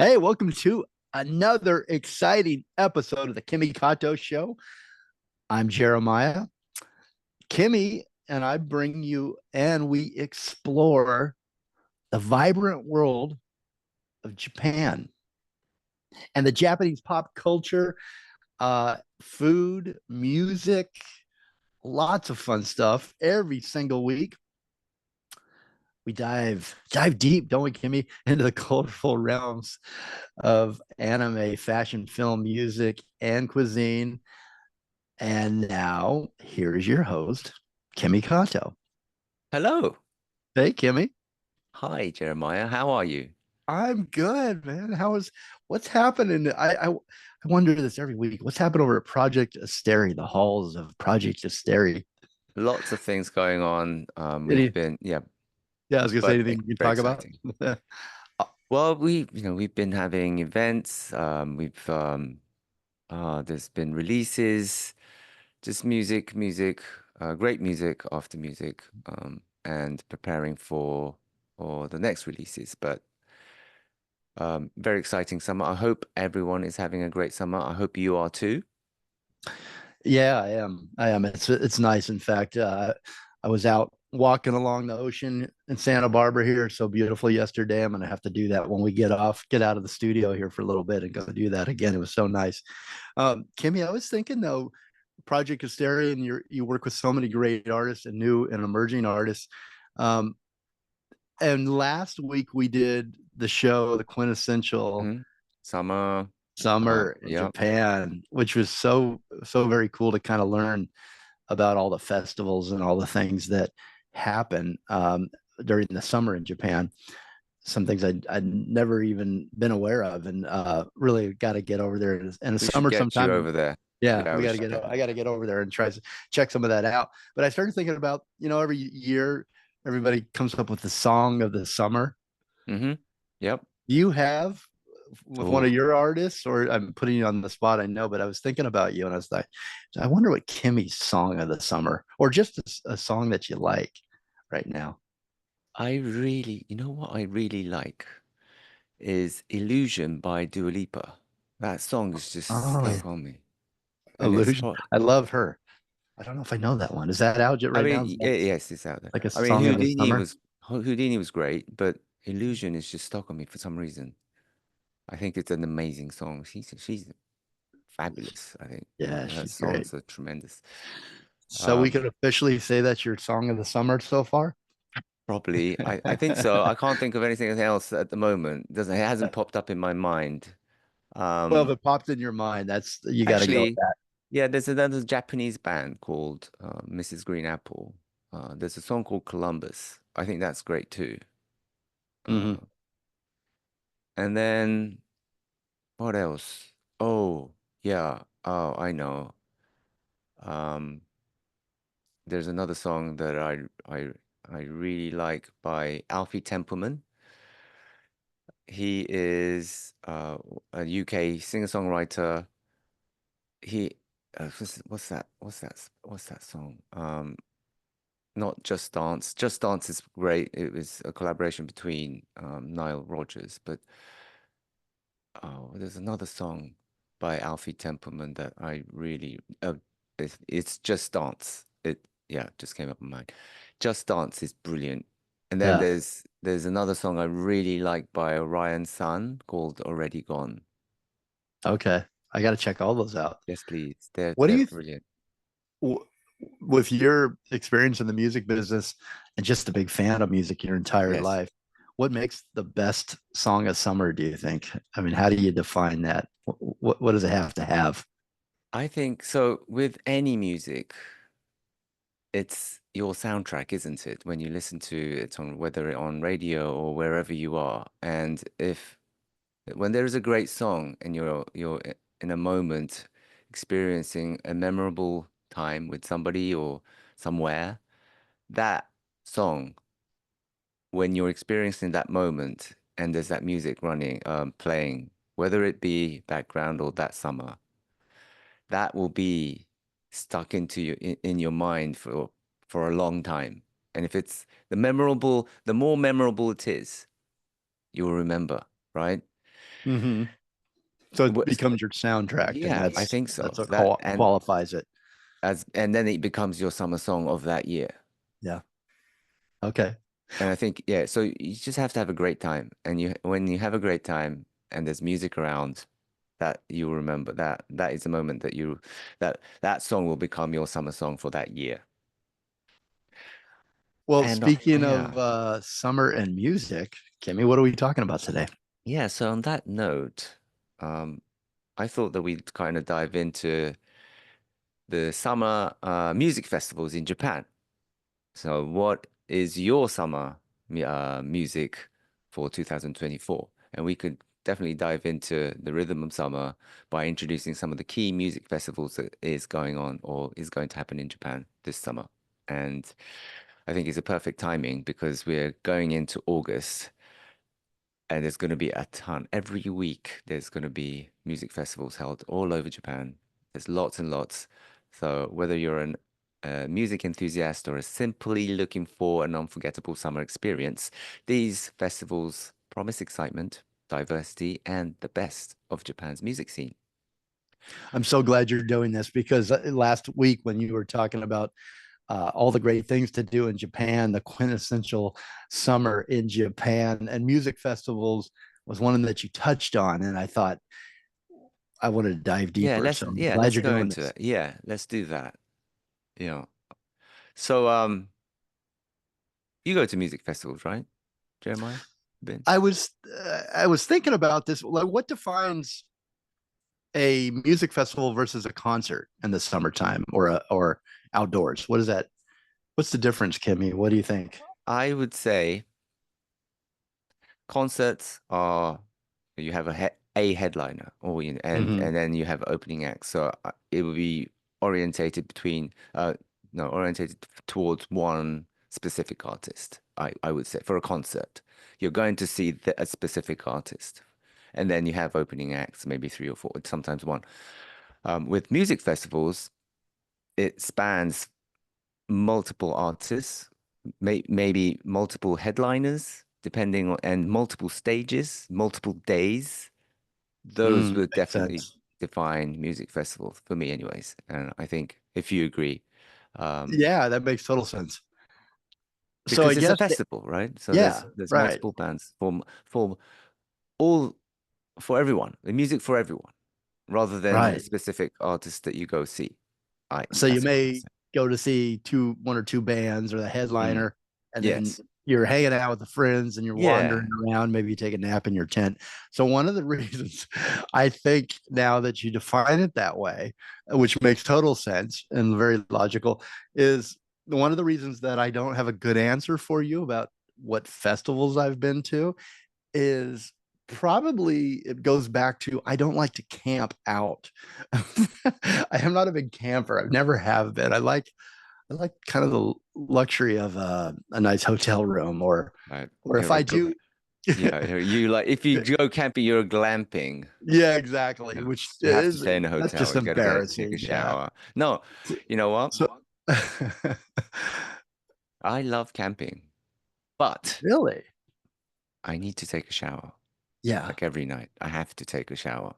Hey, welcome to another exciting episode of the KIMI KATO Show. I'm Jeremiah. Kimmy and I bring you and we explore the vibrant world of Japan and the Japanese pop culture, food, music, lots of fun stuff every single week. We dive deep, don't we, Kimmy, into the colorful realms of anime, fashion, film, music, and cuisine. And now here's your host, Kimmy Kato. Hello. Hey, Kimmy. Hi, Jeremiah. How are you? I'm good, man. What's happening? I wonder this every week. What's happened over at Project Asteri, the halls of Project Asteri? Lots of things going on. Any, Yeah, yeah, I was gonna say but anything you can very talk about. exciting. Well, we've been having events. There's been releases, just great music after music, and preparing for the next releases. But very exciting summer. I hope everyone is having a great summer. I hope you are too. Yeah, I am. I am. It's nice. In fact, I was out walking along the ocean in Santa Barbara here. So beautiful yesterday. I'm gonna have to do that when we get out of the studio here for a little bit and go do that again. It was so nice. Kimmy, I was thinking though, Project Hysteria, and you work with so many great artists and new and emerging artists. Um, and last week we did the show, the quintessential Mhm. Summer. summer in Yeah. Japan, which was so very cool to kind of learn about all the festivals and all the things that happen during the summer in Japan. Some things I'd never even been aware of, and really got to get over there in the We should summer get you sometime. over there. Yeah, Yeah, we we got to should get. I definitely. got to get over there and try to check some of that out. But I started thinking about, every year everybody comes up with the song of the summer. Yep. You have with one of Oh, your artists, or I'm putting you on the spot, I know, but I was thinking about you and I was like, I wonder what Kimmy's song of the summer, or just a song that you like right now. you know what I really like is Illusion by Dua Lipa. That song is just Oh, yeah. stuck on me. And it's Illusion. pro I love her. I don't know if I know that one. Is that out I right now? mean, Is that yes, it's out there. like a I mean, song of the summer? Houdini was great, but Illusion is just stuck on me for some reason. I think it's an amazing song. She's fabulous, I think. Yeah, Her she's great. songs are tremendous. So we Um, could officially say that's your song of the summer so far. Probably. I think so. I can't think of anything else at the moment. It hasn't popped up in my mind. Well, if Um, it popped in your mind, that's you got to go with Actually, that. yeah, there's another Japanese band called Mrs. Green Apple. There's a song called Columbus. I think that's great too. Hmm. Uh, and then what else? Oh, yeah. Oh, I know. Um, there's another song that I really like by Alfie Templeman. He is a UK singer-songwriter. He what's that song? Not Just Dance. Just Dance is great. It was a collaboration between Nile Rodgers, but there's another song by Alfie Templeman that I really it's Just Dance. It Yeah, just came up in mind. Just Dance is brilliant. And then Yeah. there's another song I really like by Orion Sun called Already Gone. Okay. I got to check all those out. Yes, please. What do They're you brilliant. w- with your experience in the music business and just a big fan of music your entire Yes. life, what makes the best song of summer, do you think? I mean, how do you define that? What does it have to have? I think so with any music, it's your soundtrack, isn't it? When you listen to it on whether it on radio or wherever you are. And if when there is a great song and you're in a moment experiencing a memorable time with somebody or somewhere, that song, when you're experiencing that moment and there's that music running, playing, whether it be background or that summer, that will be stuck into in your mind for a long time. And if it's the more memorable it is, you'll remember, right? Hmm. So it What- becomes your soundtrack, and Yeah, I think that's so. what That qualifies it. and then it becomes your summer song of that year. Yeah. Okay. And I think, yeah, so you just have to have a great time. And you when you have a great time and there's music around, that you remember that is the moment that that song will become your summer song for that year. Well, And speaking of yeah. summer and music, Kimmy, what are we talking about today? Yeah, so on that note, um, I thought that we'd kind of dive into the summer music festivals in Japan. So, what is your summer music for 2024? And we could definitely dive into the rhythm of summer by introducing some of the key music festivals that is going on or is going to happen in Japan this summer. And I think it's a perfect timing because we're going into August and there's going to be a ton. Every week, there's going to be music festivals held all over Japan. There's lots and lots. So whether you're a music enthusiast or simply looking for an unforgettable summer experience, these festivals promise excitement, diversity, and the best of Japan's music scene. I'm so glad you're doing this because last week when you were talking about all the great things to do in Japan, the quintessential summer in Japan, and music festivals was one that you touched on, and I thought I wanted to dive deeper. So I'm glad Let's you're go doing into this. it. Yeah, let's do that. You know. So you go to music festivals, right, Jeremiah? Been? I was thinking about this. Like, what defines a music festival versus a concert in the summertime or outdoors? What is that? What's the difference, Kimmy? What do you think? I would say concerts are you have a headliner or Hmm. and then you have opening acts. So it would be orientated between no orientated towards one specific artist. I would say for a concert, you're going to see a specific artist, and then you have opening acts, maybe three or four, sometimes one. With music festivals, it spans multiple artists, maybe multiple headliners, depending on, and multiple stages, multiple days. Those would Makes definitely sense. define music festivals for me, anyways. And I think if you agree, um, Yeah, that makes total sense. So I because it's a guess, festival, right? So yeah, there's right, multiple bands for all for everyone, the music for everyone, rather than a right. specific artist that you go see. So you That's what I would may say. go to see one or two bands or the Mm, headliner, and then yes. you're hanging out with the friends and you're Yeah. wandering around. Maybe you take a nap in your tent. So one of the reasons I think now that you define it that way, which makes total sense and very logical, is one of the reasons that I don't have a good answer for you about what festivals I've been to is probably it goes back to I don't like to camp out. I am not a big camper. I've never have been. I like kind of the luxury of a nice hotel room Right. or if You're a I gl do Yeah, you like if you go camping, you're glamping. yeah, exactly. Yeah. Which You have to is stay in a that's hotel. just You got to go take a embarrassing. Yeah. shower. No, So, you know what? so I love camping, but really? I need to take a shower Yeah. like every night. I have to take a shower.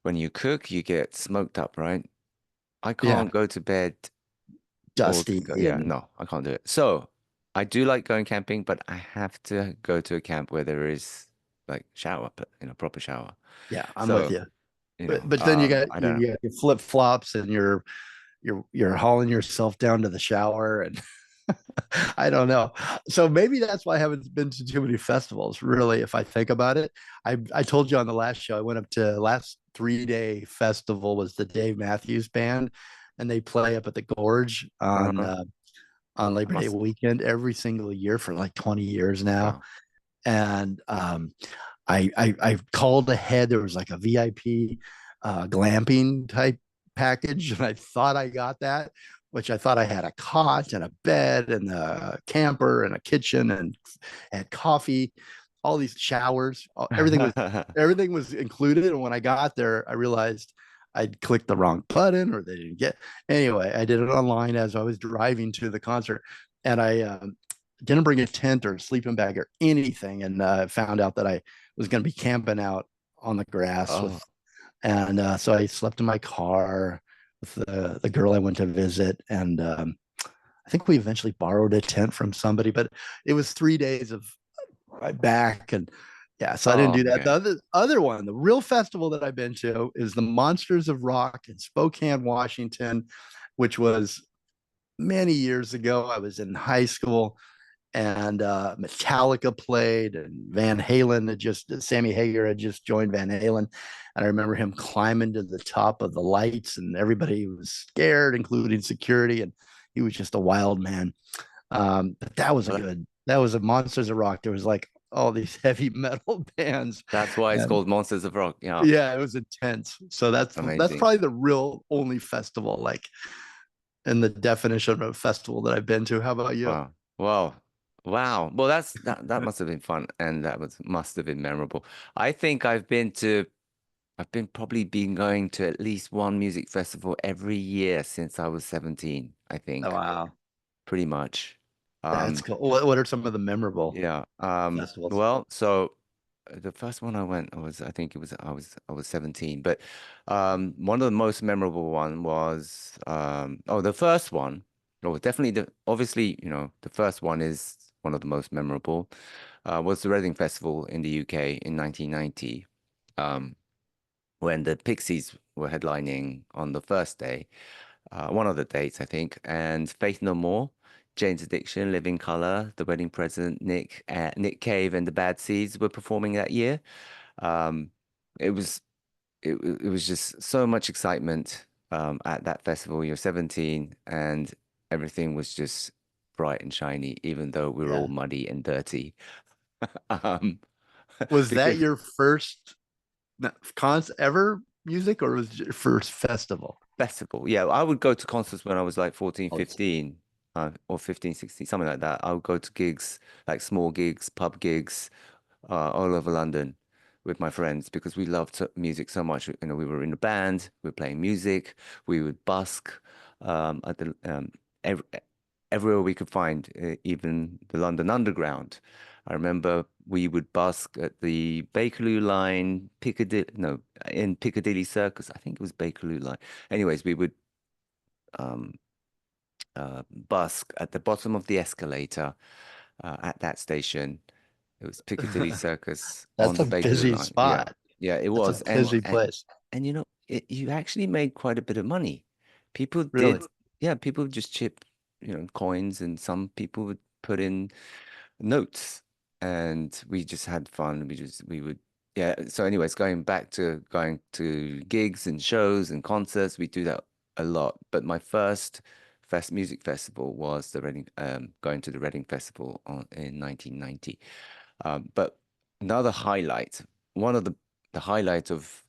When you cook, you get smoked up, right? I Yeah. can't go to bed or Dusty yeah, and no, I can't do it. So I do like going camping, but I have to go to a camp where there is like shower, proper shower. yeah, I'm with So, you. But then I don't know. you got your flip flops and you're hauling yourself down to the shower and I don't know. So maybe that's why I haven't been to too many festivals, really, if I think about it. I told you on the last show, I went up to last 3 day festival was the Dave Matthews Band, and they play up at the Gorge Uh-huh. on I Labor Day must. weekend every single year for like 20 years now. Wow. And I called ahead. There was like a VIP glamping type package, and I thought I got that, which I thought I had a cot and a bed and a camper and a kitchen and had coffee, all these showers, everything was included. And when I got there, I realized I'd clicked the wrong button or they didn't get. Anyway, I did it online as I was driving to the concert, and didn't bring a tent or a sleeping bag or anything, and found out that I was going to be camping out on the grass Oh, with, and so I slept in my car with the girl I went to visit, and I think we eventually borrowed a tent from somebody, but it was 3 days of my back, and yeah, so I didn't oh, do that. The okay. other one, the real festival that I've been to is the Monsters of Rock in Spokane, Washington, which was many years ago. I was in high school, and Metallica played, and Van Halen had just Sammy Hagar had just joined Van Halen, and I remember him climbing to the top of the lights, and everybody was scared, including security, and he was just a wild man. But that was a Well, good. That was a Monsters of Rock. There was like all these heavy metal bands, that's why it's and called Monsters of Rock. Yeah, yeah, it was intense. So that's amazing. probably the real only festival, like in the definition of a festival that I've been to. How about you? Wow. Wow. Wow. Well, that must have been fun and that was must have been memorable. I think I've been probably been going to at least one music festival every year since I was 17, I Oh, think, wow, pretty much. that's Um, cool. What are some of the memorable yeah. festivals? Well, so the first one I went, I think it was I was 17, but one of the most memorable one was oh the first one, oh definitely the obviously, you know, the first one is one of the most memorable, was the Reading Festival in the UK in 1990. Um, when the Pixies were headlining on the first day, one of the dates, I think, and Faith No More, Jane's Addiction, Living Colour, The Wedding Present, Nick Cave, and the Bad Seeds were performing that year. Um, it was it was just so much excitement at that festival. You're 17, and everything was just bright and shiny, even though we were all Yeah. muddy and dirty. Um, Was that because your first cons ever music, or was it your first festival? Festival. Yeah, I would go to concerts when I was like 14, Oh, it's 15, or 15, 16, something like that. I would go to gigs, like small gigs, pub gigs, all over London with my friends because we loved music so much. You know, we were in a band, we were playing music, we would busk at the ev everywhere we could find, even the London Underground. I remember we would busk at the Bakerloo line, Piccadilly, no, in Piccadilly Circus. I think it was Bakerloo line. Anyways, we would um, busk at the bottom of the escalator at that station. It was Piccadilly Circus on that's the a Bakerloo busy line. Yeah, spot. yeah, it That's a was, busy place. and you know, you actually made quite a bit of money. People Really? did, yeah, people would just chip, you know, coins, and some people would put in notes, and we just had fun. We would, yeah. So, anyways, going to gigs and shows and concerts, we do that a lot. But my first music festival was the Reading, going to the Reading Festival in 1990. But another highlight, one of the highlight of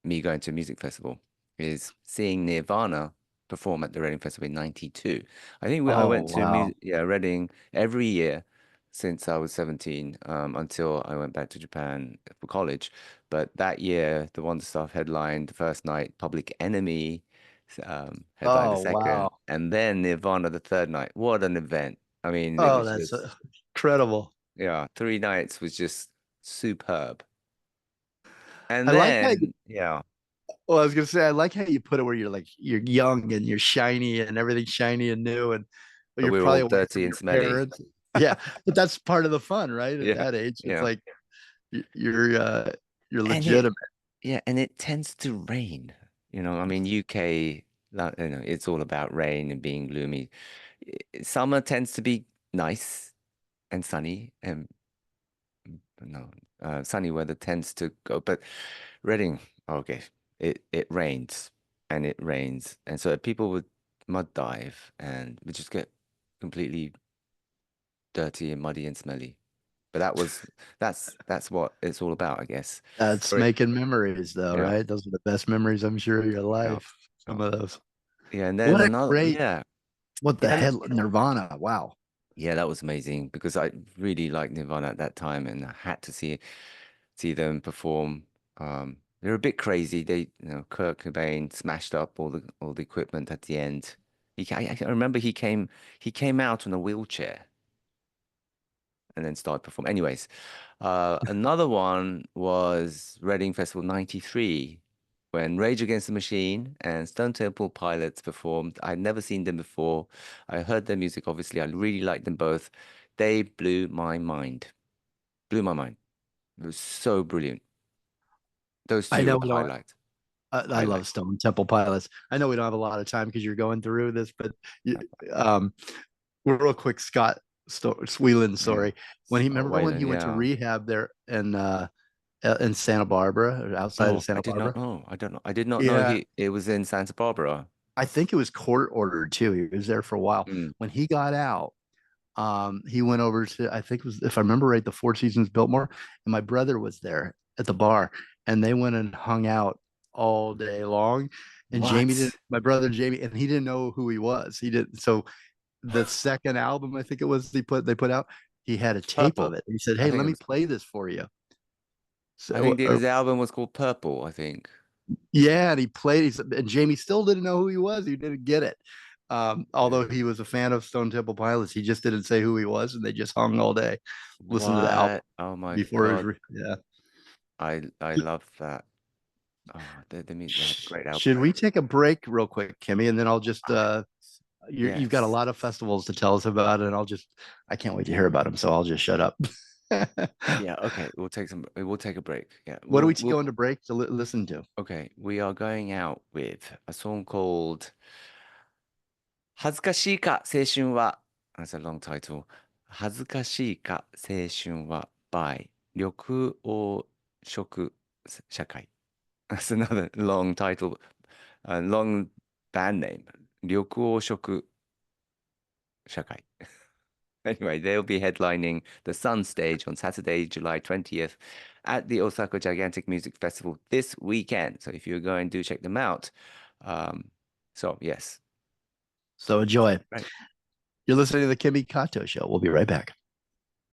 me going to a music festival is seeing Nirvana perform at the Reading Festival in 92. I Oh, went to wow. Reading every year since I was 17, until I went back to Japan for college. But that year, the Wonder Stuff headlined the first night, Public Enemy headlined the Oh, second, wow. and then Nirvana the third night. What an event. I mean, it Oh, was that's just, incredible. yeah, 3 nights was just superb. And I like how then, yeah. well, I was gonna say I like how you put it where you're like you're young and you're shiny and everything's shiny and new, and but But you're we were all probably away dirty from and your smelly. parents. Yeah, but that's part of the fun, right? At Yeah, that age, it's yeah. like you're And it, legitimate. yeah, and it tends to rain. You know, I mean, UK, you know, it's all about rain and being gloomy. Summer tends to be nice and sunny, and no, sunny weather tends to go. But Reading, okay, it rains and it rains, and so people would mud dive and would just get completely dirty and muddy and smelly. But that's what it's all about, I guess. That's Or it, making memories, though, yeah, right? Those are the best memories, I'm sure, of your yeah, life. yeah, Some of those. yeah. And then What a another, great, yeah, what the yeah, hell, Nirvana. Wow. yeah. That was amazing because I really liked Nirvana at that time, and I had to see them perform. They're a bit crazy. They, you know, Kurt Cobain smashed up all the equipment at the end. I remember he came out on a wheelchair and then started performing. Anyways, another one was Reading Festival '93 when Rage Against the Machine and Stone Temple Pilots performed. I'd never seen them before. I heard their music, obviously. I really liked them both. They blew my mind. Blew my mind. It was so brilliant. Those I two were know the we don't. highlight. I love Highlights. Stone Temple Pilots. I know we don't have a lot of time because you're going through this, but um, real quick, Scott Sweeland Yeah. story. When he Oh, remember when he Waylon, went to yeah. rehab there in Santa Barbara, or outside of Oh, I Santa did not Barbara. know. I don't know. I did not know Yeah, it was in Santa Barbara. I think it was court ordered too. He was there for a while. Mm. When he got out, he went over to, I think it was, if I remember right, the Four Seasons Biltmore, and my brother was there at the bar, and they went and hung out all day long. And Jamie didn't, What? my brother Jamie, and he didn't know who he was. He didn't. So the second album, I think it was, they put out, he had a tape of Purple. it. He said, I "Hey, think let it me was play this for you." I So think his album was called Purple, I think. yeah, and he played. He said, and Jamie still didn't know who he was. He didn't get it. Although Really? he was a fan of Stone Temple Pilots, he just didn't say who he was, and they just hung all day, listened to the album What? Oh my before it was. God. Yeah. I love that. Oh, they have a great album. Should we take a break real quick, Kimmy, and then I'll just Ah, you've got a yes. lot of festivals to tell us about, and I can't wait to hear about them, so I'll just shut up. Yeah, okay. We'll take a break. Yeah. What are we We'll going to break to listen to? okay. We are going out with a song called 恥ずかしいか青春は That's a long title. 恥ずかしいか青春は by 緑黄色社会 That's another long title, a long band name. 緑黄色社会 Anyway, they'll be headlining the Sun stage on Saturday, July 20th at the Osaka Gigantic Music Festival this weekend. So if you're going, do check them out. Yes. So enjoy. Right. You're listening to the Kimmy Kato Show. We'll be right back.